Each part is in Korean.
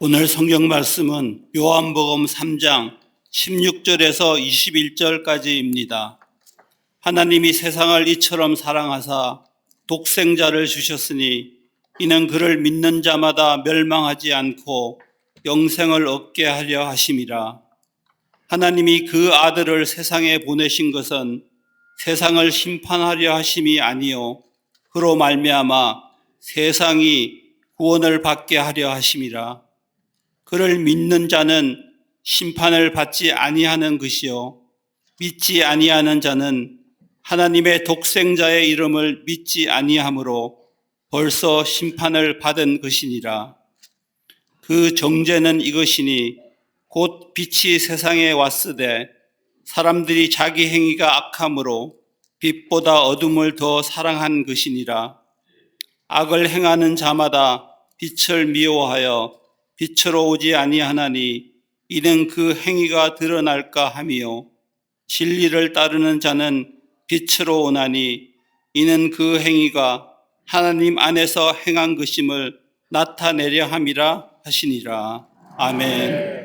오늘 성경 말씀은 요한복음 3장 16절에서 21절까지입니다. 하나님이 세상을 이처럼 사랑하사 독생자를 주셨으니 이는 그를 믿는 자마다 멸망하지 않고 영생을 얻게 하려 하심이라. 하나님이 그 아들을 세상에 보내신 것은 세상을 심판하려 하심이 아니요 그로 말미암아 세상이 구원을 받게 하려 하심이라. 그를 믿는 자는 심판을 받지 아니하는 것이요 믿지 아니하는 자는 하나님의 독생자의 이름을 믿지 아니하므로 벌써 심판을 받은 것이니라. 그 정죄는 이것이니 곧 빛이 세상에 왔으되 사람들이 자기 행위가 악함으로 빛보다 어둠을 더 사랑한 것이니라. 악을 행하는 자마다 빛을 미워하여 빛으로 오지 아니하나니 이는 그 행위가 드러날까 함이요 진리를 따르는 자는 빛으로 오나니 이는 그 행위가 하나님 안에서 행한 것임을 나타내려 함이라 하시니라. 아멘.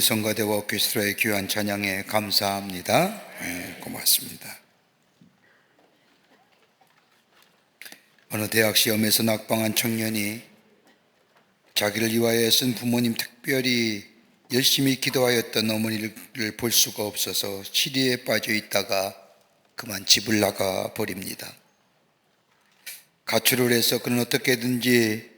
성가대와 오케스트라의 귀한 찬양에 감사합니다. 고맙습니다. 어느 대학 시험에서 낙방한 청년이 자기를 위하여 쓴 부모님, 특별히 열심히 기도하였던 어머니를 볼 수가 없어서 시리에 빠져 있다가 그만 집을 나가 버립니다. 가출을 해서 그는 어떻게든지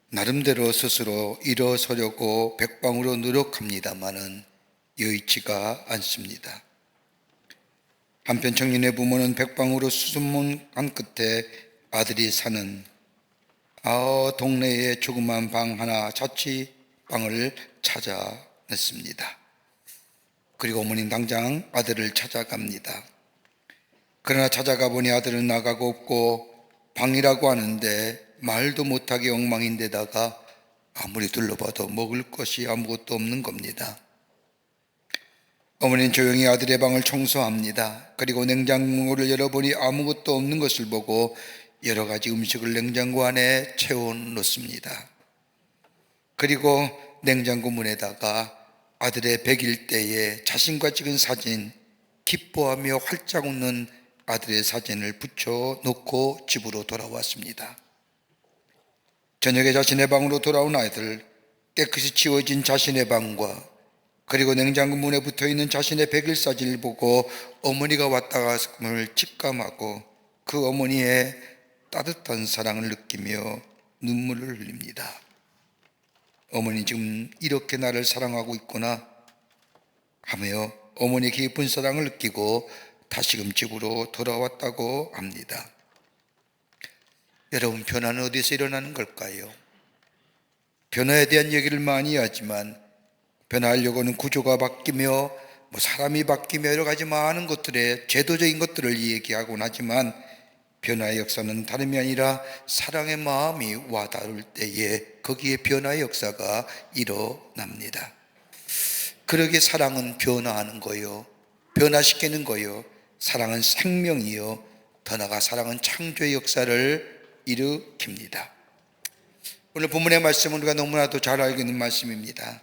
나름대로 스스로 일어서려고 백방으로 노력합니다마는 여의치가 않습니다. 한편 청년의 부모는 백방으로 수소문한 끝에 아들이 사는 동네에 조그만 방 하나, 자취방을 찾아냈습니다. 그리고 어머니는 당장 아들을 찾아갑니다. 그러나 찾아가 보니 아들은 나가고 없고 방이라고 하는데 말도 못하게 엉망인데다가 아무리 둘러봐도 먹을 것이 아무것도 없는 겁니다. 어머니는 조용히 아들의 방을 청소합니다. 그리고 냉장고를 열어보니 아무것도 없는 것을 보고 여러 가지 음식을 냉장고 안에 채워놓습니다. 그리고 냉장고 문에다가 아들의 100일 때에 자신과 찍은 사진, 기뻐하며 활짝 웃는 아들의 사진을 붙여놓고 집으로 돌아왔습니다. 저녁에 자신의 방으로 돌아온 아이들, 깨끗이 치워진 자신의 방과 그리고 냉장고 문에 붙어있는 자신의 100일 사진을 보고 어머니가 왔다갔음을 직감하고 그 어머니의 따뜻한 사랑을 느끼며 눈물을 흘립니다. 어머니 지금 이렇게 나를 사랑하고 있구나 하며 어머니의 깊은 사랑을 느끼고 다시금 집으로 돌아왔다고 합니다. 여러분, 변화는 어디서 일어나는 걸까요? 변화에 대한 얘기를 많이 하지만 변화하려고는 구조가 바뀌며 사람이 바뀌며 여러 가지 많은 것들의 제도적인 것들을 얘기하곤 하지만 변화의 역사는 다름이 아니라 사랑의 마음이 와닿을 때에 거기에 변화의 역사가 일어납니다. 그러기에 사랑은 변화하는 거요, 변화시키는 거요, 사랑은 생명이요, 더 나아가 사랑은 창조의 역사를 일으킵니다. 오늘 본문의 말씀은 우리가 너무나도 잘 알고 있는 말씀입니다.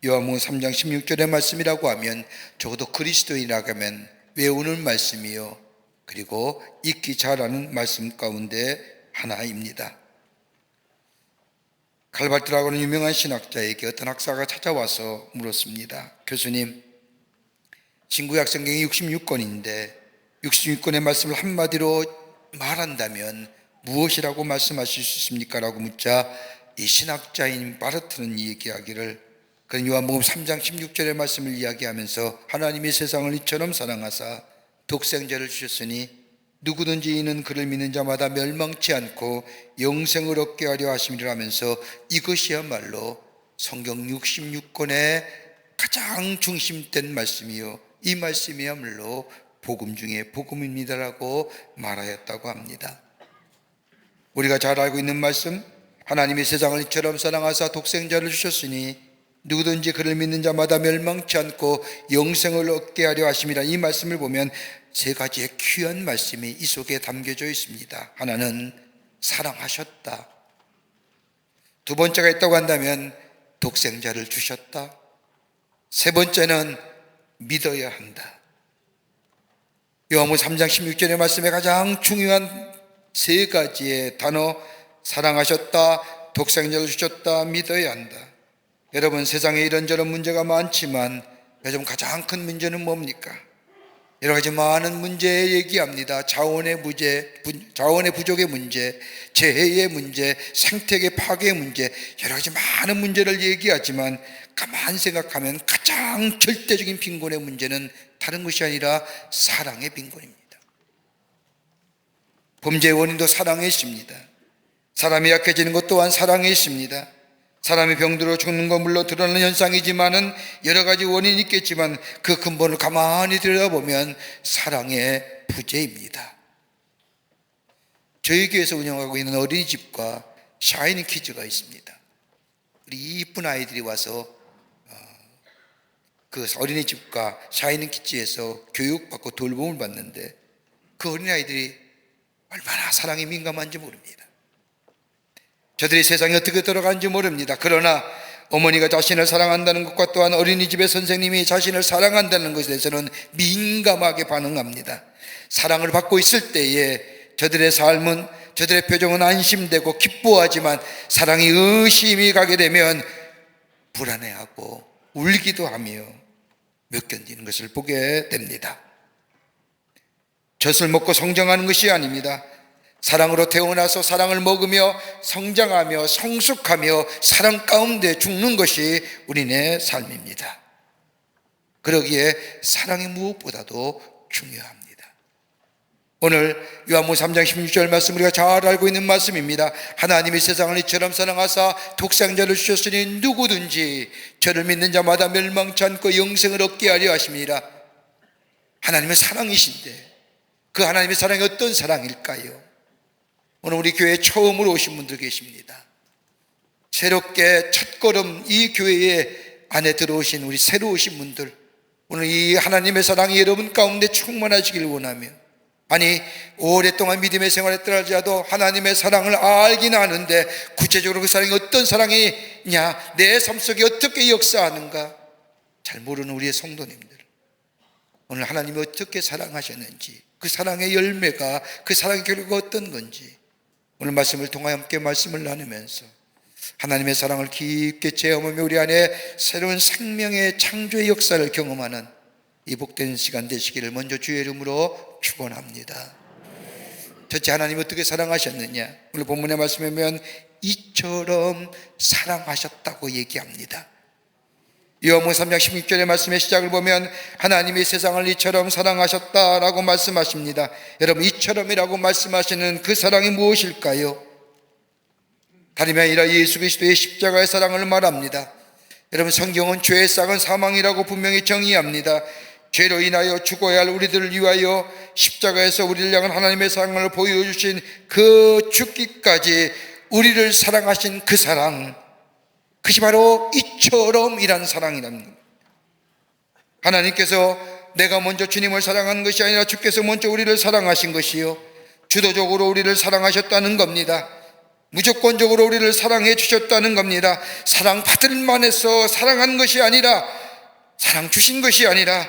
요한복음 3장 16절의 말씀이라고 하면 적어도 그리스도인이라고 하면 외우는 말씀이요, 그리고 읽기 잘하는 말씀 가운데 하나입니다. 칼발트라고 하는 유명한 신학자에게 어떤 학사가 찾아와서 물었습니다. 교수님, 신구약 성경이 66권인데 66권의 말씀을 한마디로 말한다면 무엇이라고 말씀하실 수 있습니까? 라고 묻자 이 신학자인 바르트는 얘기하기를, 그런 요한복음 3장 16절의 말씀을 이야기하면서 하나님이 세상을 이처럼 사랑하사 독생자를 주셨으니 누구든지 이는 그를 믿는 자마다 멸망치 않고 영생을 얻게 하려 하심이라 하면서 이것이야말로 성경 66권의 가장 중심된 말씀이요, 이 말씀이야말로 복음 중에 복음입니다라고 말하였다고 합니다. 우리가 잘 알고 있는 말씀, 하나님이 세상을 이처럼 사랑하사 독생자를 주셨으니 누구든지 그를 믿는 자마다 멸망치 않고 영생을 얻게 하려 하심이라, 이 말씀을 보면 세 가지의 귀한 말씀이 이 속에 담겨져 있습니다. 하나는 사랑하셨다, 두 번째가 있다고 한다면 독생자를 주셨다, 세 번째는 믿어야 한다. 요한복음 3장 16절의 말씀에 가장 중요한 세 가지의 단어, 사랑하셨다, 독생자를 주셨다, 믿어야 한다. 여러분, 세상에 이런저런 문제가 많지만 요즘 가장 큰 문제는 뭡니까? 여러 가지 많은 문제 얘기합니다. 자원의 부족의 문제, 재해의 문제, 생태계 파괴의 문제, 여러 가지 많은 문제를 얘기하지만 가만 생각하면 가장 절대적인 빈곤의 문제는 다른 것이 아니라 사랑의 빈곤입니다. 범죄의 원인도 사랑에 있습니다. 사람이 약해지는 것 또한 사랑에 있습니다. 사람이 병들어 죽는 건 물론 드러나는 현상이지만은 여러 가지 원인이 있겠지만 그 근본을 가만히 들여다보면 사랑의 부재입니다. 저희 교회에서 운영하고 있는 어린이집과 샤이닝 키즈가 있습니다. 우리 이쁜 아이들이 와서 그 어린이집과 샤이닝 키즈에서 교육받고 돌봄을 받는데 그 어린아이들이 얼마나 사랑에 민감한지 모릅니다. 저들이 세상에 어떻게 돌아가는지 모릅니다. 그러나 어머니가 자신을 사랑한다는 것과 또한 어린이집의 선생님이 자신을 사랑한다는 것에 대해서는 민감하게 반응합니다. 사랑을 받고 있을 때에 저들의 삶은, 저들의 표정은 안심되고 기뻐하지만 사랑이 의심이 가게 되면 불안해하고 울기도 하며 못 견디는 것을 보게 됩니다. 젖을 먹고 성장하는 것이 아닙니다. 사랑으로 태어나서 사랑을 먹으며 성장하며 성숙하며 사랑 가운데 죽는 것이 우리네 삶입니다. 그러기에 사랑이 무엇보다도 중요합니다. 오늘 요한복음 3장 16절 말씀 우리가 잘 알고 있는 말씀입니다. 하나님이 세상을 이처럼 사랑하사 독생자를 주셨으니 누구든지 저를 믿는 자마다 멸망치 않고 영생을 얻게 하려 하심이라. 하나님은 사랑이신데 그 하나님의 사랑이 어떤 사랑일까요? 오늘 우리 교회에 처음으로 오신 분들 계십니다. 새롭게 첫걸음 이 교회에 안에 들어오신 우리 새로 오신 분들, 오늘 이 하나님의 사랑이 여러분 가운데 충만하시길 원하며, 아니 오랫동안 믿음의 생활을 할지라도 하나님의 사랑을 알긴 아는데 구체적으로 그 사랑이 어떤 사랑이냐, 내 삶 속에 어떻게 역사하는가 잘 모르는 우리의 성도님들, 오늘 하나님이 어떻게 사랑하셨는지, 그 사랑의 열매가, 그 사랑의 결과가 어떤 건지 오늘 말씀을 통하여 함께 말씀을 나누면서 하나님의 사랑을 깊게 체험하며 우리 안에 새로운 생명의 창조의 역사를 경험하는 이 복된 시간 되시기를 먼저 주의 이름으로 축원합니다. 첫째, 하나님이 어떻게 사랑하셨느냐, 오늘 본문의 말씀에 보면 이처럼 사랑하셨다고 얘기합니다. 요한복음 3장 16절의 말씀의 시작을 보면 하나님이 세상을 이처럼 사랑하셨다라고 말씀하십니다. 여러분, 이처럼이라고 말씀하시는 그 사랑이 무엇일까요? 다름이 아니라 예수 그리스도의 십자가의 사랑을 말합니다. 여러분, 성경은 죄의 싹은 사망이라고 분명히 정의합니다. 죄로 인하여 죽어야 할 우리들을 위하여 십자가에서 우리를 향한 하나님의 사랑을 보여주신 그 죽기까지 우리를 사랑하신 그 사랑, 그것이 바로 이처럼이란 사랑이랍니다. 하나님께서 내가 먼저 주님을 사랑한 것이 아니라 주께서 먼저 우리를 사랑하신 것이요, 주도적으로 우리를 사랑하셨다는 겁니다. 무조건적으로 우리를 사랑해 주셨다는 겁니다. 사랑받을 만해서 사랑한 것이 아니라, 사랑 주신 것이 아니라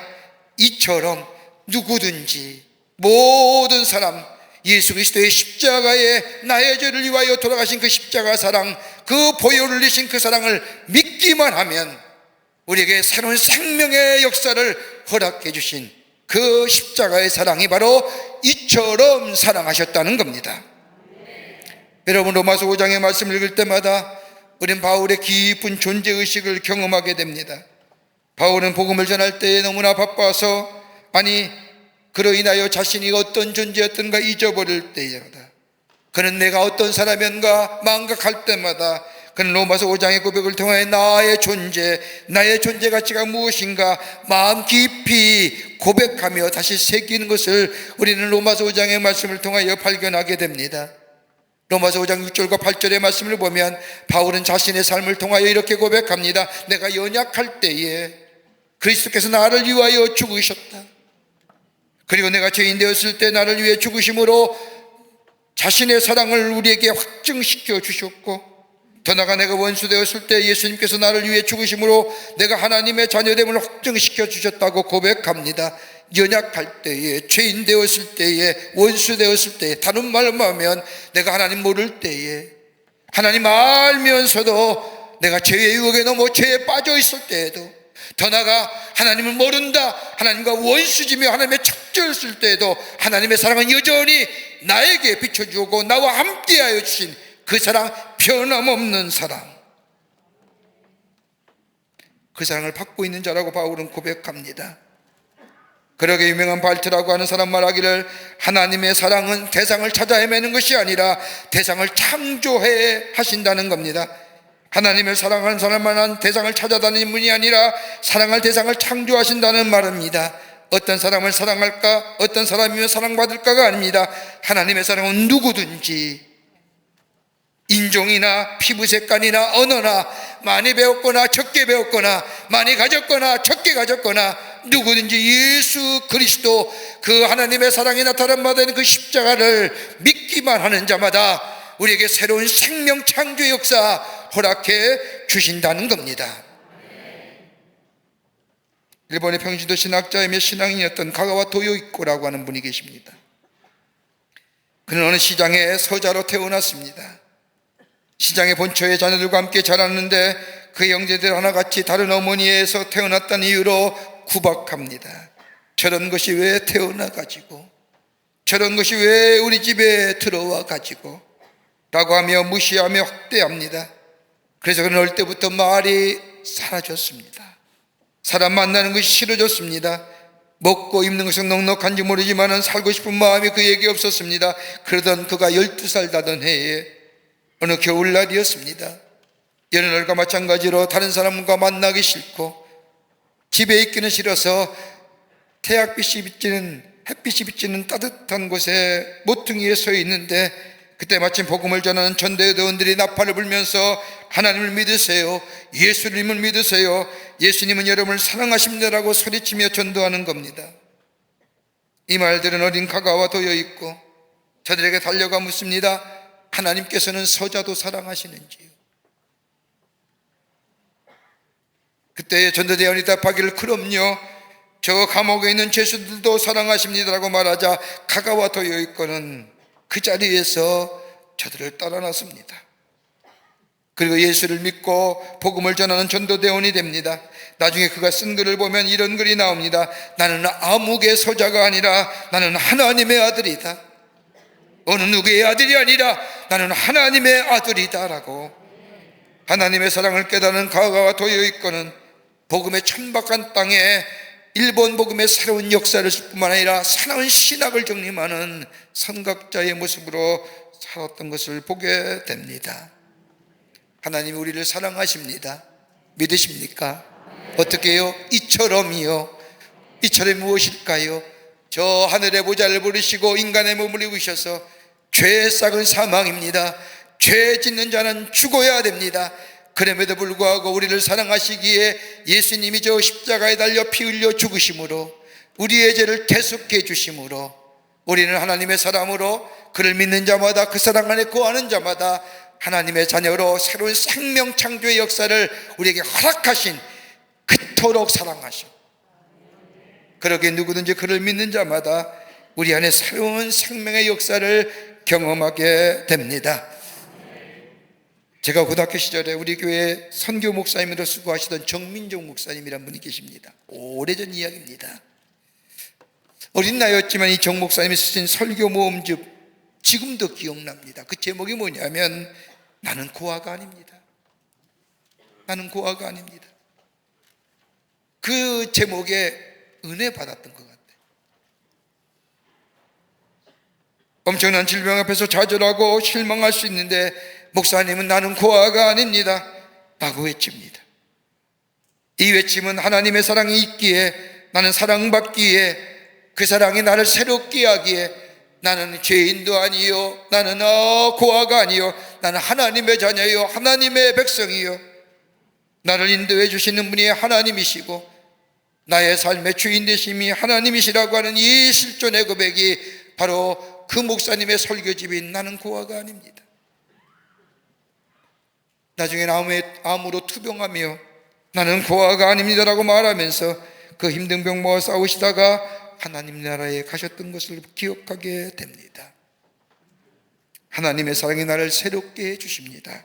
이처럼 누구든지 모든 사람, 예수 그리스도의 십자가에 나의 죄를 위하여 돌아가신 그 십자가 사랑, 그 보혈을 흘리신 그 사랑을 믿기만 하면 우리에게 새로운 생명의 역사를 허락해 주신 그 십자가의 사랑이 바로 이처럼 사랑하셨다는 겁니다. 여러분, 로마서 5장의 말씀을 읽을 때마다 우린 바울의 깊은 존재의식을 경험하게 됩니다. 바울은 복음을 전할 때에 너무나 바빠서, 아니 그로 인하여 자신이 어떤 존재였던가 잊어버릴 때마다, 그는 내가 어떤 사람이었는가 망각할 때마다 그는 로마서 5장의 고백을 통하여 나의 존재 가치가 무엇인가 마음 깊이 고백하며 다시 새기는 것을 우리는 로마서 5장의 말씀을 통하여 발견하게 됩니다. 로마서 5장 6절과 8절의 말씀을 보면 바울은 자신의 삶을 통하여 이렇게 고백합니다. 내가 연약할 때에 그리스도께서 나를 위하여 죽으셨다. 그리고 내가 죄인 되었을 때 나를 위해 죽으심으로 자신의 사랑을 우리에게 확증시켜 주셨고, 더 나아가 내가 원수 되었을 때 예수님께서 나를 위해 죽으심으로 내가 하나님의 자녀됨을 확증시켜 주셨다고 고백합니다. 연약할 때에, 죄인 되었을 때에, 원수 되었을 때에, 다른 말로 하면 내가 하나님 모를 때에, 하나님 알면서도 내가 죄의 유혹에 넘어 죄에 빠져 있을 때에도, 더 나아가 하나님을 모른다, 하나님과 원수지며 하나님의 척죄였을 때에도 하나님의 사랑은 여전히 나에게 비춰주고 나와 함께하여 주신 그 사랑, 변함없는 사랑, 그 사랑을 받고 있는 자라고 바울은 고백합니다. 그러게 유명한 발트라고 하는 사람 말하기를, 하나님의 사랑은 대상을 찾아 헤매는 것이 아니라 대상을 창조해 하신다는 겁니다. 하나님을 사랑하는 사람만한 대상을 찾아다니는 분이 아니라 사랑할 대상을 창조하신다는 말입니다. 어떤 사람을 사랑할까, 어떤 사람이면 사랑받을까가 아닙니다. 하나님의 사랑은 누구든지, 인종이나 피부 색깔이나 언어나, 많이 배웠거나 적게 배웠거나, 많이 가졌거나 적게 가졌거나, 누구든지 예수 그리스도 그 하나님의 사랑이 나타난 바 되는 그 십자가를 믿기만 하는 자마다 우리에게 새로운 생명 창조의 역사 허락해 주신다는 겁니다. 일본의 평신도 신학자이며 신앙인이었던 가가와 도요이코라고 하는 분이 계십니다. 그는 어느 시장의 서자로 태어났습니다. 시장의 본처의 자녀들과 함께 자랐는데 그 형제들 하나같이 다른 어머니에서 태어났다는 이유로 구박합니다. 저런 것이 왜 태어나가지고, 저런 것이 왜 우리 집에 들어와가지고 라고 하며 무시하며 학대합니다. 그래서 그는 어릴 때부터 말이 사라졌습니다. 사람 만나는 것이 싫어졌습니다. 먹고 입는 것은 넉넉한지 모르지만 살고 싶은 마음이 그에게 없었습니다. 그러던 그가 12살 다던 해에 어느 겨울날이었습니다. 여느 날과 마찬가지로 다른 사람과 만나기 싫고 집에 있기는 싫어서 햇빛이 비치는 따뜻한 곳에 모퉁이에 서 있는데 그때 마침 복음을 전하는 전도회원들이 나팔을 불면서 하나님을 믿으세요, 예수님을 믿으세요, 예수님은 여러분을 사랑하십니다라고 소리치며 전도하는 겁니다. 이 말들은 어린 가가와 도요있고 저들에게 달려가 묻습니다. 하나님께서는 서자도 사랑하시는지요? 그때 전도대원이 답하기를 그럼요, 저 감옥에 있는 죄수들도 사랑하십니다라고 말하자 가가와 도요이코는 그 자리에서 저들을 따라 나섭니다. 그리고 예수를 믿고 복음을 전하는 전도대원이 됩니다. 나중에 그가 쓴 글을 보면 이런 글이 나옵니다. 나는 아무개 서자가 아니라 나는 하나님의 아들이다. 어느 누구의 아들이 아니라 나는 하나님의 아들이다 라고 하나님의 사랑을 깨닫는 가가와 도요이코는 복음의 천박한 땅에 일본 복음의 새로운 역사를 쓸 뿐만 아니라 새로운 신학을 정립하는 선각자의 모습으로 살았던 것을 보게 됩니다. 하나님이 우리를 사랑하십니다. 믿으십니까? 어떻게 해요? 이처럼이요. 이처럼 무엇일까요? 저 하늘의 보좌를 부르시고 인간의 몸을 입으셔서 죄의 싹은 사망입니다. 죄 짓는 자는 죽어야 됩니다. 그럼에도 불구하고 우리를 사랑하시기에 예수님이 저 십자가에 달려 피 흘려 죽으심으로 우리의 죄를 대속해 주심으로 우리는 하나님의 사람으로 그를 믿는 자마다 그 사랑 안에 거하는 자마다 하나님의 자녀로 새로운 생명 창조의 역사를 우리에게 허락하신, 그토록 사랑하신, 그러기에 누구든지 그를 믿는 자마다 우리 안에 새로운 생명의 역사를 경험하게 됩니다. 제가 고등학교 시절에 우리 교회 선교 목사님으로 수고하시던 정민종 목사님이란 분이 계십니다. 오래전 이야기입니다. 어린 나이였지만 이 정 목사님이 쓰신 설교 모음집 지금도 기억납니다. 그 제목이 뭐냐면 나는 고아가 아닙니다. 나는 고아가 아닙니다. 그 제목에 은혜 받았던 것 같아요. 엄청난 질병 앞에서 좌절하고 실망할 수 있는데 목사님은 나는 고아가 아닙니다 라고 외칩니다. 이 외침은 하나님의 사랑이 있기에, 나는 사랑받기에, 그 사랑이 나를 새롭게 하기에, 나는 죄인도 아니요, 나는 고아가 아니요, 나는 하나님의 자녀요, 하나님의 백성이요, 나를 인도해 주시는 분이 하나님이시고 나의 삶의 주인 되심이 하나님이시라고 하는 이 실존의 고백이 바로 그 목사님의 설교집인 나는 고아가 아닙니다. 나중에 암으로 투병하며 나는 고아가 아닙니다라고 말하면서 그 힘든 병마와 싸우시다가 하나님 나라에 가셨던 것을 기억하게 됩니다. 하나님의 사랑이 나를 새롭게 해주십니다.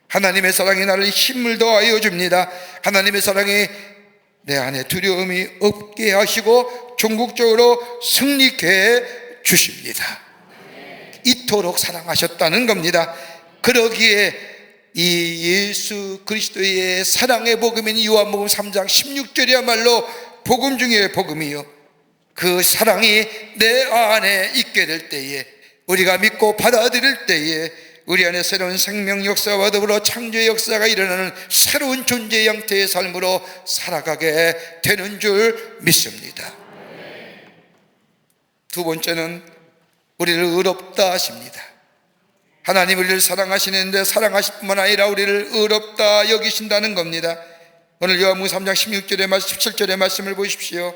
하나님의 사랑이 나를 힘을 더하여 줍니다. 하나님의 사랑이 내 안에 두려움이 없게 하시고 종국적으로 승리케 해 주십니다. 이토록 사랑하셨다는 겁니다. 그러기에 이 예수 그리스도의 사랑의 복음인 요한복음 3장 16절이야말로 복음 중에 복음이요, 그 사랑이 내 안에 있게 될 때에, 우리가 믿고 받아들일 때에 우리 안에 새로운 생명 역사와 더불어 창조의 역사가 일어나는 새로운 존재 형태의 삶으로 살아가게 되는 줄 믿습니다. 두 번째는 우리를 의롭다 하십니다. 하나님 우리를 사랑하시는데 사랑하실 뿐만 아니라 우리를 의롭다 여기신다는 겁니다. 오늘 요한복음 3장 16절의 말씀, 17절의 말씀을 보십시오.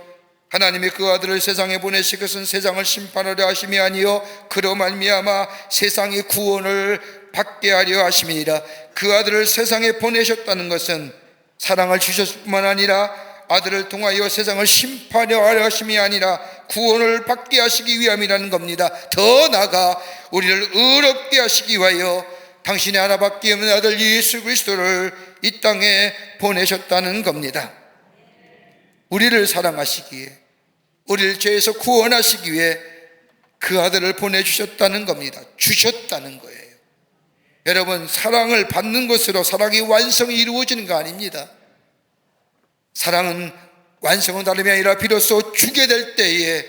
하나님이 그 아들을 세상에 보내시 것은 세상을 심판하려 하심이 아니요 그로 말미암아 세상의 구원을 받게 하려 하심이니라. 그 아들을 세상에 보내셨다는 것은 사랑을 주셨을 뿐만 아니라 아들을 통하여 세상을 심판하려 하심이 아니라 구원을 받게 하시기 위함이라는 겁니다. 더 나아가 우리를 의롭게 하시기 위하여 당신의 하나밖에 없는 아들 예수 그리스도를 이 땅에 보내셨다는 겁니다. 우리를 사랑하시기에, 우리를 죄에서 구원하시기 위해 그 아들을 보내주셨다는 겁니다. 주셨다는 거예요. 여러분, 사랑을 받는 것으로 사랑의 완성이 이루어지는 거 아닙니다. 사랑은 완성은 다름이 아니라 비로소 주게 될 때에,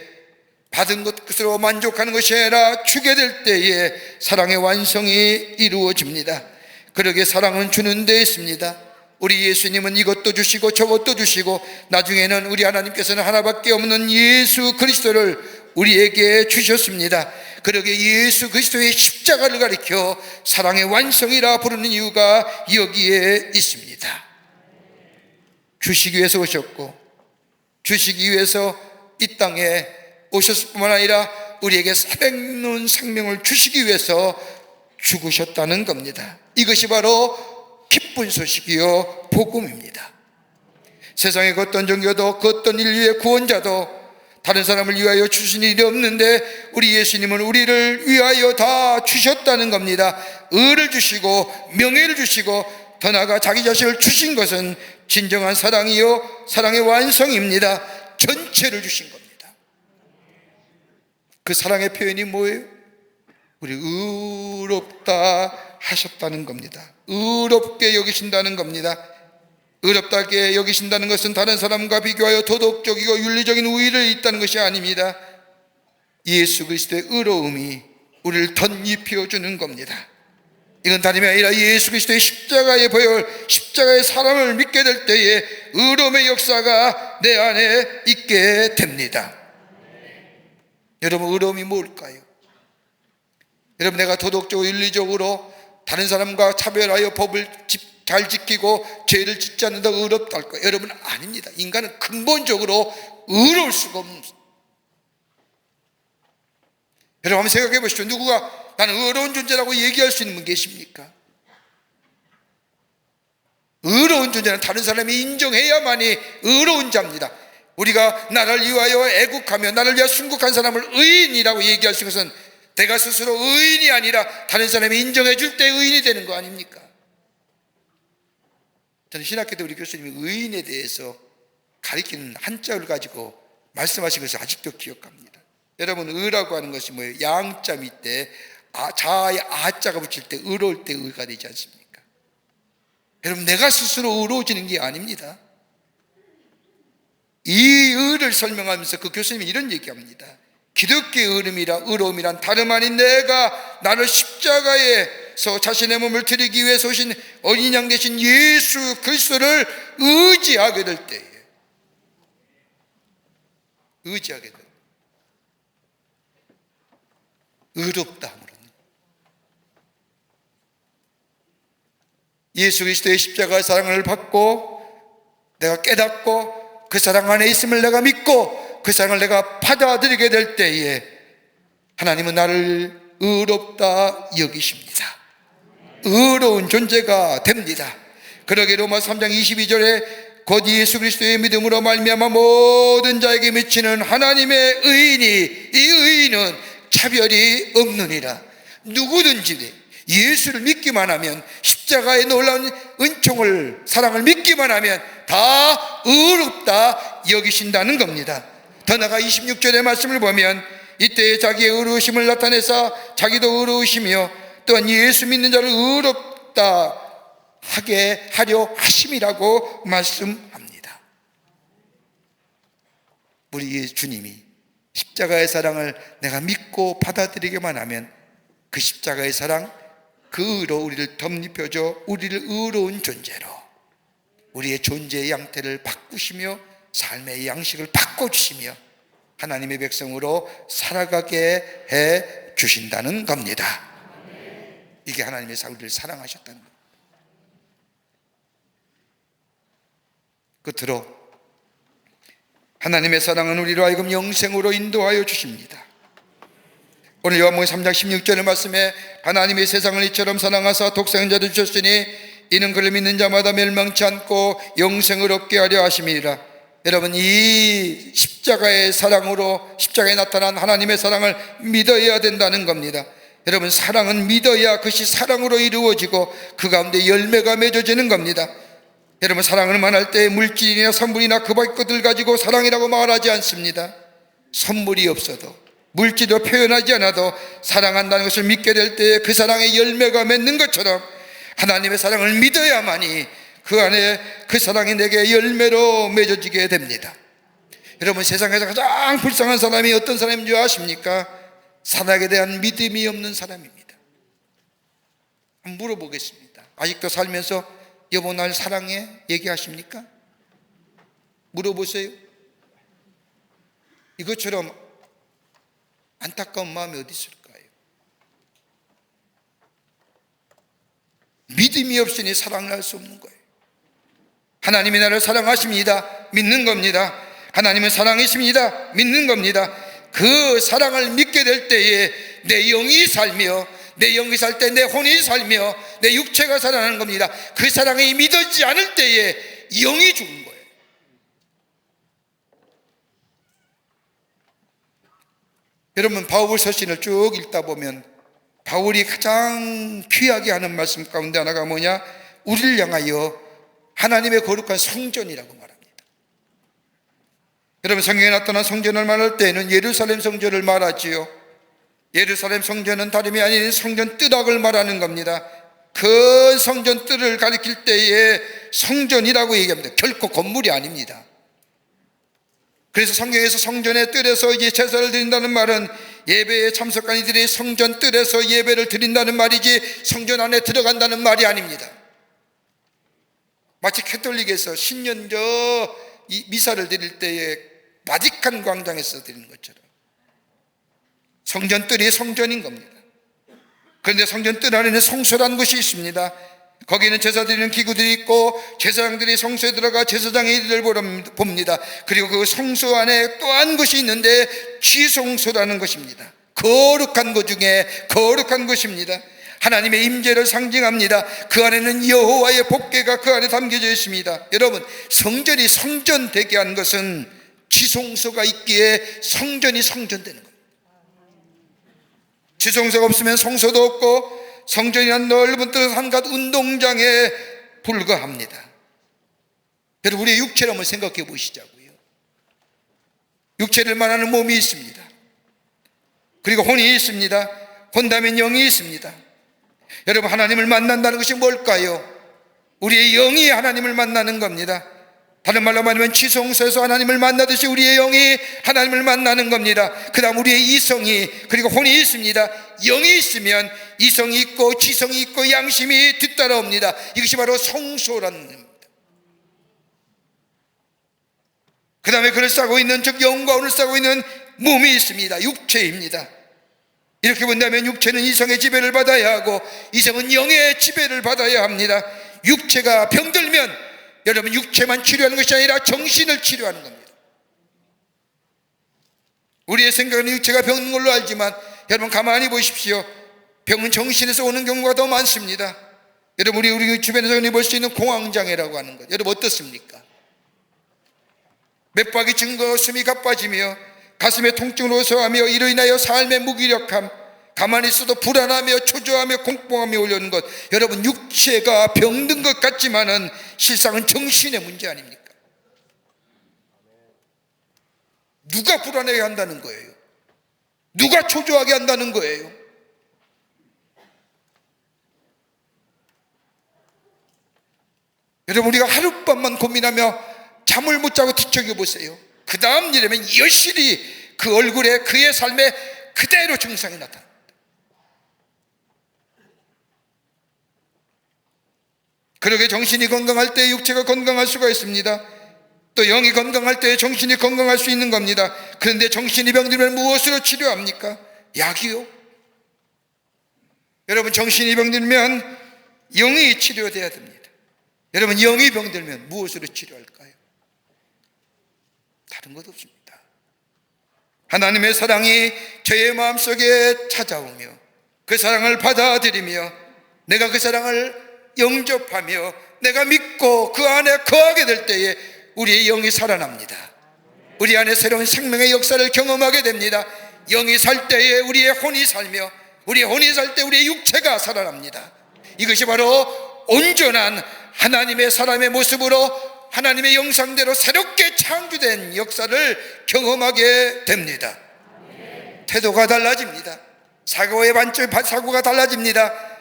받은 것으로 만족하는 것이 아니라 주게 될 때에 사랑의 완성이 이루어집니다. 그러게 사랑은 주는 데 있습니다. 우리 예수님은 이것도 주시고 저것도 주시고 나중에는 우리 하나님께서는 하나밖에 없는 예수 그리스도를 우리에게 주셨습니다. 그러게 예수 그리스도의 십자가를 가리켜 사랑의 완성이라 부르는 이유가 여기에 있습니다. 주시기 위해서 오셨고, 주시기 위해서 이 땅에 오셨을 뿐만 아니라 우리에게 살아있는 생명을 주시기 위해서 죽으셨다는 겁니다. 이것이 바로 기쁜 소식이요 복음입니다. 세상의 그 어떤 종교도 그 어떤 인류의 구원자도 다른 사람을 위하여 주신 일이 없는데 우리 예수님은 우리를 위하여 다 주셨다는 겁니다. 의를 주시고 명예를 주시고 더 나아가 자기 자신을 주신 것은 진정한 사랑이요 사랑의 완성입니다. 전체를 주신 겁니다. 그 사랑의 표현이 뭐예요? 우리 의롭다 하셨다는 겁니다. 의롭게 여기신다는 겁니다. 의롭다게 여기신다는 것은 다른 사람과 비교하여 도덕적이고 윤리적인 우위를 있다는 것이 아닙니다. 예수 그리스도의 의로움이 우리를 덧입혀주는 겁니다. 이건 다름이 아니라 예수 그리스도의 십자가의 보혈, 십자가의 사랑을 믿게 될 때에 의로움의 역사가 내 안에 있게 됩니다. 여러분, 의로움이 뭘까요? 여러분, 내가 도덕적으로 윤리적으로 다른 사람과 차별하여 법을 잘 지키고 죄를 짓지 않는다 의롭다 할 거예요. 여러분, 아닙니다. 인간은 근본적으로 의로울 수가 없습니다. 여러분, 한번 생각해 보시죠. 누구가 나는 의로운 존재라고 얘기할 수 있는 분 계십니까? 의로운 존재는 다른 사람이 인정해야만이 의로운 자입니다. 우리가 나를 위하여 애국하며 나를 위하여 순국한 사람을 의인이라고 얘기할 수 있는 것은 내가 스스로 의인이 아니라 다른 사람이 인정해 줄 때 의인이 되는 거 아닙니까? 저는 신학교 때 우리 교수님이 의인에 대해서 가리키는 한자를 가지고 말씀하신 것을 아직도 기억합니다. 여러분, 의라고 하는 것이 뭐예요? 양자 밑에 자아의 아자가 붙일 때 의로울 때 의가 되지 않습니까? 여러분, 내가 스스로 의로워지는 게 아닙니다. 이 의를 설명하면서 그 교수님이 이런 얘기합니다. 기독교의 의로움이란 다름 아닌 내가 나를 십자가에서 자신의 몸을 드리기 위해서 오신 어린 양 되신 예수 그리스도를 의지하게 될 때에, 의지하게 될 때 의롭다 함으로는 예수 그리스도의 십자가의 사랑을 받고 내가 깨닫고 그 사랑 안에 있음을 내가 믿고 그 사랑을 내가 받아들이게 될 때에 하나님은 나를 의롭다 여기십니다. 의로운 존재가 됩니다. 그러게 로마서 3장 22절에 곧 예수 그리스도의 믿음으로 말미암아 모든 자에게 미치는 하나님의 의인이, 이 의인은 차별이 없느니라. 누구든지 예수를 믿기만 하면, 십자가의 놀라운 은총을, 사랑을 믿기만 하면 다 의롭다 여기신다는 겁니다. 더 나아가 26절의 말씀을 보면 이때 자기의 의로우심을 나타내사 자기도 의로우시며 또한 예수 믿는 자를 의롭다 하게 하려 하심이라고 말씀합니다. 우리 주님이 십자가의 사랑을 내가 믿고 받아들이기만 하면 그 십자가의 사랑, 그 의로 우리를 덧입혀줘 우리를 의로운 존재로, 우리의 존재의 양태를 바꾸시며 삶의 양식을 바꿔주시며 하나님의 백성으로 살아가게 해 주신다는 겁니다. 이게 하나님의 우리를 사랑하셨다는 겁니다. 끝으로 하나님의 사랑은 우리로 하여금 영생으로 인도하여 주십니다. 오늘 요한복음 3장 16절의 말씀에 하나님이 세상을 이처럼 사랑하사 독생자를 주셨으니 이는 그를 믿는 자마다 멸망치 않고 영생을 얻게 하려 하심이라. 여러분, 이 십자가의 사랑으로 십자가에 나타난 하나님의 사랑을 믿어야 된다는 겁니다. 여러분, 사랑은 믿어야 그것이 사랑으로 이루어지고 그 가운데 열매가 맺어지는 겁니다. 여러분, 사랑을 말할 때 물질이나 선물이나 그 밖의 것들 가지고 사랑이라고 말하지 않습니다. 선물이 없어도 물질로 표현하지 않아도 사랑한다는 것을 믿게 될 때 그 사랑의 열매가 맺는 것처럼 하나님의 사랑을 믿어야만이 그 안에 그 사랑이 내게 열매로 맺어지게 됩니다. 여러분, 세상에서 가장 불쌍한 사람이 어떤 사람인 줄 아십니까? 사랑에 대한 믿음이 없는 사람입니다. 한번 물어보겠습니다. 아직도 살면서 여보 날 사랑해? 얘기하십니까? 물어보세요. 이것처럼 안타까운 마음이 어디 있을까요? 믿음이 없으니 사랑을 할 수 없는 거예요. 하나님이 나를 사랑하십니다. 믿는 겁니다. 하나님은 사랑이십니다. 믿는 겁니다. 그 사랑을 믿게 될 때에 내 영이 살며, 내 영이 살 때 내 혼이 살며 내 육체가 살아나는 겁니다. 그 사랑이 믿어지지 않을 때에 영이 죽은 거예요. 여러분, 바울 서신을 쭉 읽다 보면 바울이 가장 귀하게 하는 말씀 가운데 하나가 뭐냐? 우리를 향하여 하나님의 거룩한 성전이라고 말합니다. 여러분, 성경에 나타난 성전을 말할 때에는 예루살렘 성전을 말하지요. 예루살렘 성전은 다름이 아닌 성전 뜰학을 말하는 겁니다. 그 성전 뜰을 가리킬 때에 성전이라고 얘기합니다. 결코 건물이 아닙니다. 그래서 성경에서 성전의 뜰에서 이제 제사를 드린다는 말은 예배에 참석한 이들이 성전 뜰에서 예배를 드린다는 말이지 성전 안에 들어간다는 말이 아닙니다. 마치 캐톨릭에서 신년저 미사를 드릴 때에 바티칸 광장에서 드리는 것처럼 성전 뜰이 성전인 겁니다. 그런데 성전 뜰 안에는 성소라는 것이 있습니다. 거기는 제사 드리는 기구들이 있고 제사장들이 성소에 들어가 제사장의 일을 봅니다. 그리고 그 성소 안에 또 한 것이 있는데 지성소라는 것입니다. 거룩한 것 중에 거룩한 것입니다. 하나님의 임재를 상징합니다. 그 안에는 여호와의 법궤가 그 안에 담겨져 있습니다. 여러분, 성전이 성전되게 한 것은 지성소가 있기에 성전이 성전되는 겁니다. 지성소가 없으면 성소도 없고 성전이란 넓은 뜻 한갓 운동장에 불과합니다. 여러분, 우리의 육체를 한번 생각해 보시자고요. 육체를 말하는 몸이 있습니다. 그리고 혼이 있습니다. 혼 다음엔 영이 있습니다. 여러분, 하나님을 만난다는 것이 뭘까요? 우리의 영이 하나님을 만나는 겁니다. 다른 말로 말하면 지성소에서 하나님을 만나듯이 우리의 영이 하나님을 만나는 겁니다. 그 다음 우리의 이성이, 그리고 혼이 있습니다. 영이 있으면 이성이 있고 지성이 있고 양심이 뒤따라옵니다. 이것이 바로 성소라는 겁니다. 그 다음에 그를 싸고 있는, 즉 영과 혼을 싸고 있는 몸이 있습니다. 육체입니다. 이렇게 본다면 육체는 이성의 지배를 받아야 하고 이성은 영의 지배를 받아야 합니다. 육체가 병들면 여러분, 육체만 치료하는 것이 아니라 정신을 치료하는 겁니다. 우리의 생각은 육체가 병든 걸로 알지만 여러분, 가만히 보십시오. 병은 정신에서 오는 경우가 더 많습니다. 여러분, 우리 주변에서 흔히 볼 수 있는 공황장애라고 하는 것, 여러분 어떻습니까? 맥박이 증거, 숨이 가빠지며 가슴에 통증으로 호소하며 이로 인하여 삶의 무기력함, 가만히 있어도 불안하며 초조하며 공포감이 올려오는 것, 여러분, 육체가 병든 것 같지만은 실상은 정신의 문제 아닙니까? 누가 불안하게 한다는 거예요? 누가 초조하게 한다는 거예요? 여러분, 우리가 하룻밤만 고민하며 잠을 못 자고 뒤척여 보세요. 그 다음 일이면 여실히 그 얼굴에 그의 삶에 그대로 증상이 나타납니다. 그러게 정신이 건강할 때 육체가 건강할 수가 있습니다. 또 영이 건강할 때 정신이 건강할 수 있는 겁니다. 그런데 정신이 병들면 무엇으로 치료합니까? 약이요. 여러분, 정신이 병들면 영이 치료돼야 됩니다. 여러분, 영이 병들면 무엇으로 치료할까요? 다른 것 없습니다. 하나님의 사랑이 저의 마음속에 찾아오며 그 사랑을 받아들이며 내가 그 사랑을 영접하며 내가 믿고 그 안에 거하게 될 때에 우리의 영이 살아납니다. 우리 안에 새로운 생명의 역사를 경험하게 됩니다. 영이 살 때에 우리의 혼이 살며 우리의 혼이 살 때 우리의 육체가 살아납니다. 이것이 바로 온전한 하나님의 사람의 모습으로 하나님의 영상대로 새롭게 창조된 역사를 경험하게 됩니다. 태도가 달라집니다. 사고의 사고가 달라집니다.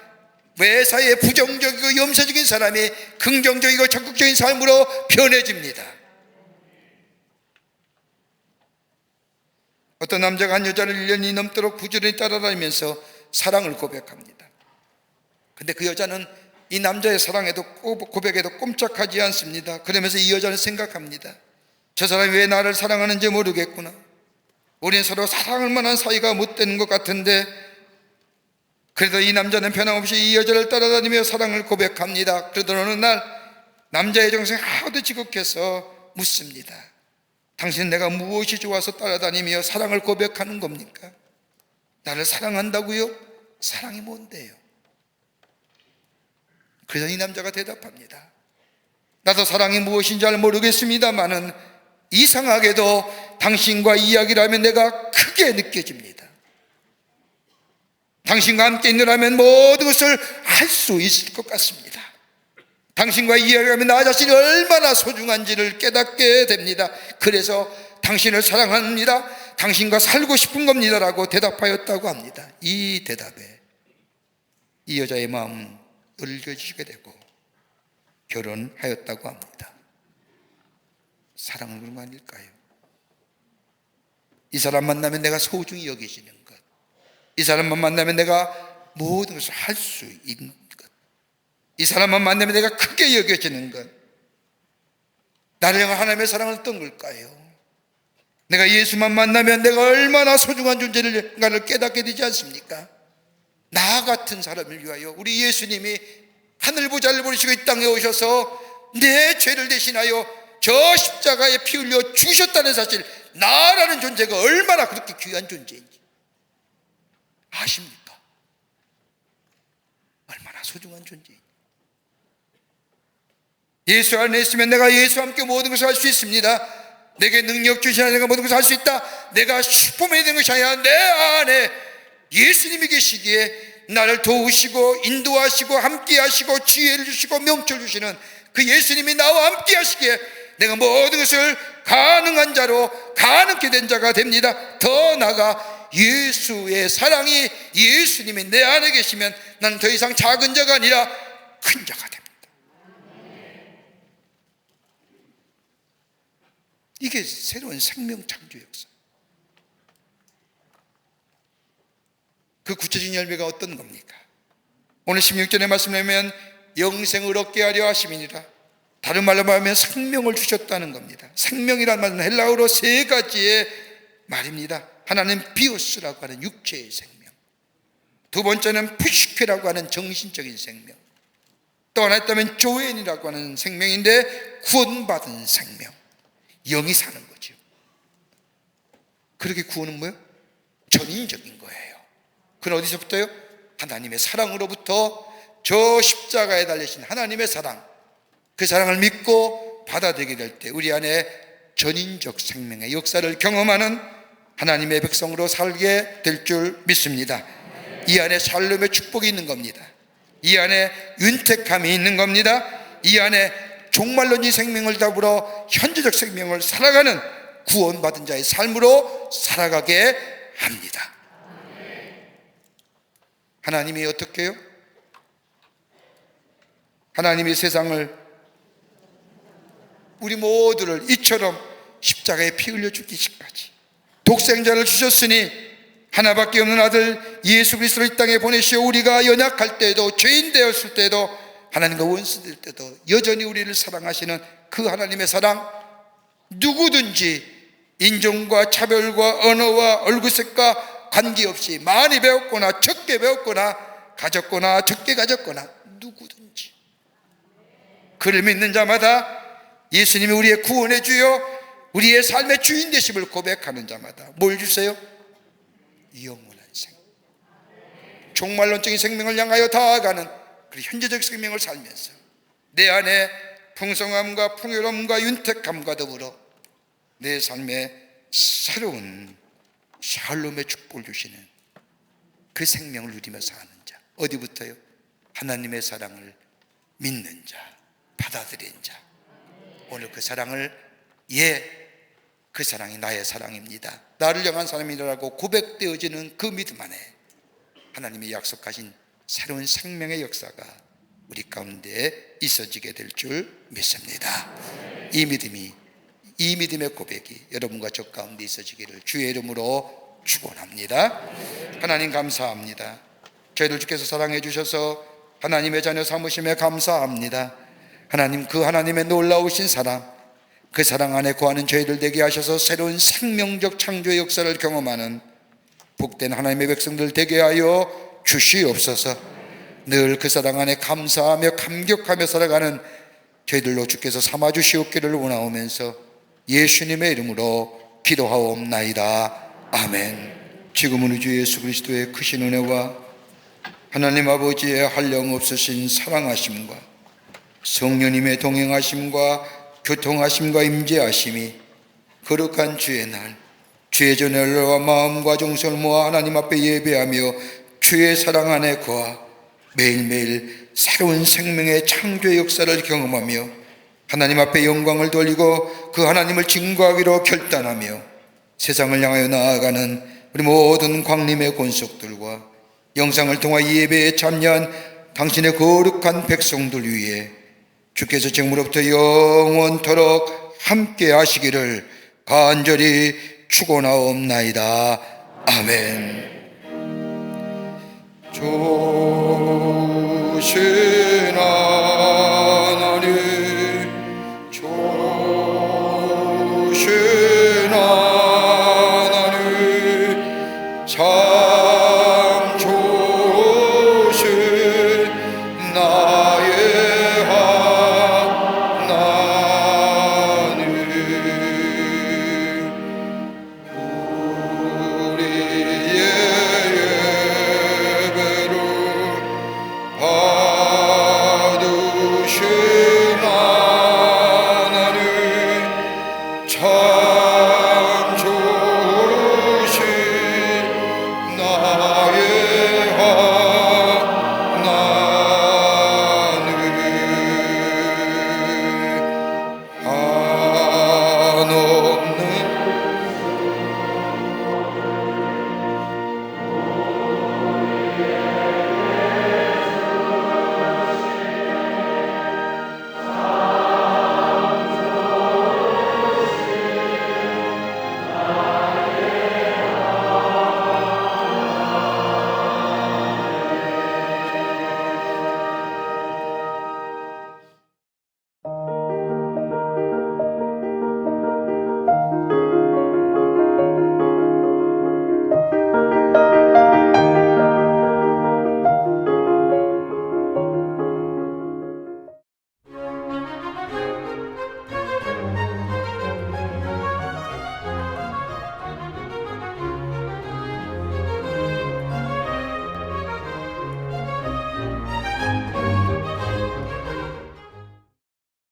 매사에 부정적이고 염세적인 사람이 긍정적이고 적극적인 삶으로 변해집니다. 어떤 남자가 한 여자를 1년이 넘도록 부지런히 따라다니면서 사랑을 고백합니다. 근데 그 여자는 이 남자의 사랑에도 고백에도 꼼짝하지 않습니다. 그러면서 이 여자는 생각합니다. 저 사람이 왜 나를 사랑하는지 모르겠구나. 우리는 서로 사랑할 만한 사이가 못 되는 것 같은데, 그래도 이 남자는 변함없이 이 여자를 따라다니며 사랑을 고백합니다. 그러던 어느 날 남자의 정성이 하도 지극해서 묻습니다. 당신 내가 무엇이 좋아서 따라다니며 사랑을 고백하는 겁니까? 나를 사랑한다고요? 사랑이 뭔데요? 그래서 이 남자가 대답합니다. 나도 사랑이 무엇인지 잘 모르겠습니다만은 이상하게도 당신과 이야기를 하면 내가 크게 느껴집니다. 당신과 함께 있느라면 모든 것을 할 수 있을 것 같습니다. 당신과 이야기하면 나 자신이 얼마나 소중한지를 깨닫게 됩니다. 그래서 당신을 사랑합니다. 당신과 살고 싶은 겁니다라고 대답하였다고 합니다. 이 대답에 이 여자의 마음은 울겨지게 되고 결혼하였다고 합니다. 사랑은 그런 거 아닐까요? 이 사람 만나면 내가 소중히 여기지는 것, 이 사람만 만나면 내가 모든 것을 할 수 있는 것, 이 사람만 만나면 내가 크게 여겨지는 것, 나를 향한 하나님의 사랑은 어떤 걸까요? 내가 예수만 만나면 내가 얼마나 소중한 존재인가를 깨닫게 되지 않습니까? 나 같은 사람을 위하여 우리 예수님이 하늘보좌를 버리시고 이 땅에 오셔서 내 죄를 대신하여 저 십자가에 피 흘려 죽으셨다는 사실, 나라는 존재가 얼마나 그렇게 귀한 존재인지 아십니까? 얼마나 소중한 존재인지. 예수 안에 있으면 내가 예수와 함께 모든 것을 할 수 있습니다. 내게 능력 주시나 내가 모든 것을 할 수 있다. 내가 슈퍼맨이 된 것이 아니라 내 안에 예수님이 계시기에 나를 도우시고 인도하시고 함께 하시고 지혜를 주시고 명철 주시는 그 예수님이 나와 함께 하시기에 내가 모든 것을 가능한 자로 가능케 된 자가 됩니다. 더 나아가 예수의 사랑이, 예수님이 내 안에 계시면 나는 더 이상 작은 자가 아니라 큰 자가 됩니다. 이게 새로운 생명 창조 역사. 그 구체적인 열매가 어떤 겁니까? 오늘 16절의 말씀을 보면 영생을 얻게 하려 하심이니라. 다른 말로 말하면 생명을 주셨다는 겁니다. 생명이라는 말은 헬라어로 세 가지의 말입니다. 하나는 비오스라고 하는 육체의 생명, 두 번째는 푸시케라고 하는 정신적인 생명, 또 하나 있다면 조엔이라고 하는 생명인데 구원받은 생명, 영이 사는 거죠. 그렇게 구원은 뭐예요? 전인적인 거예요. 그건 어디서부터요? 하나님의 사랑으로부터, 저 십자가에 달리신 하나님의 사랑, 그 사랑을 믿고 받아들이게 될 때 우리 안에 전인적 생명의 역사를 경험하는 하나님의 백성으로 살게 될 줄 믿습니다. 이 안에 샬롬의 축복이 있는 겁니다. 이 안에 윤택함이 있는 겁니다. 이 안에 종말론의 생명을 더불어 현재적 생명을 살아가는 구원받은 자의 삶으로 살아가게 합니다. 하나님이 어떻게 해요? 하나님이 세상을, 우리 모두를 이처럼 십자가에 피 흘려 죽기까지 독생자를 주셨으니 하나밖에 없는 아들 예수 그리스도를 이 땅에 보내시어 우리가 연약할 때에도, 죄인 되었을 때에도, 하나님과 원수될 때도 여전히 우리를 사랑하시는 그 하나님의 사랑, 누구든지 인종과 차별과 언어와 얼굴색과 관계없이 많이 배웠거나 적게 배웠거나 가졌거나 적게 가졌거나 누구든지 그를 믿는 자마다, 예수님이 우리의 구원의 주요 우리의 삶의 주인 되심을 고백하는 자마다 뭘 주세요? 영원한 생명. 종말론적인 생명을 향하여 다가가는 그 현재적 생명을 살면서 내 안에 풍성함과 풍요로움과 윤택함과 더불어 내 삶에 새로운 샬롬의 축복을 주시는 그 생명을 누리며 사는 자. 어디부터요? 하나님의 사랑을 믿는 자, 받아들인 자. 오늘 그 사랑을 그 사랑이 나의 사랑입니다, 나를 향한 사람이라고 고백되어지는 그 믿음 안에 하나님이 약속하신 새로운 생명의 역사가 우리 가운데 있어지게 될 줄 믿습니다. 이 믿음의 고백이 여러분과 저 가운데 있어지기를 주의 이름으로 축원합니다. 하나님 감사합니다. 저희를 주께서 사랑해 주셔서 하나님의 자녀 삼으심에 감사합니다. 하나님, 그 하나님의 놀라우신 사랑, 그 사랑 안에 거하는 저희들 되게 하셔서 새로운 생명적 창조의 역사를 경험하는 복된 하나님의 백성들 되게 하여 주시옵소서. 늘 그 사랑 안에 감사하며 감격하며 살아가는 저희들로 주께서 삼아 주시옵기를 원하오면서 예수님의 이름으로 기도하옵나이다. 아멘. 지금은 우리 주 예수 그리스도의 크신 은혜와 하나님 아버지의 한량없으신 사랑하심과 성령님의 동행하심과 교통하심과 임재하심이 거룩한 주의 날, 주의 전열과 마음과 정성을 모아 하나님 앞에 예배하며 주의 사랑 안에 거하 매일매일 새로운 생명의 창조의 역사를 경험하며 하나님 앞에 영광을 돌리고 그 하나님을 증거하기로 결단하며 세상을 향하여 나아가는 우리 모든 광림의 권속들과 영상을 통해 예배에 참여한 당신의 거룩한 백성들 위해 주께서 지금으로부터 영원토록 함께 하시기를 간절히 축원하옵나이다. 아멘. 조시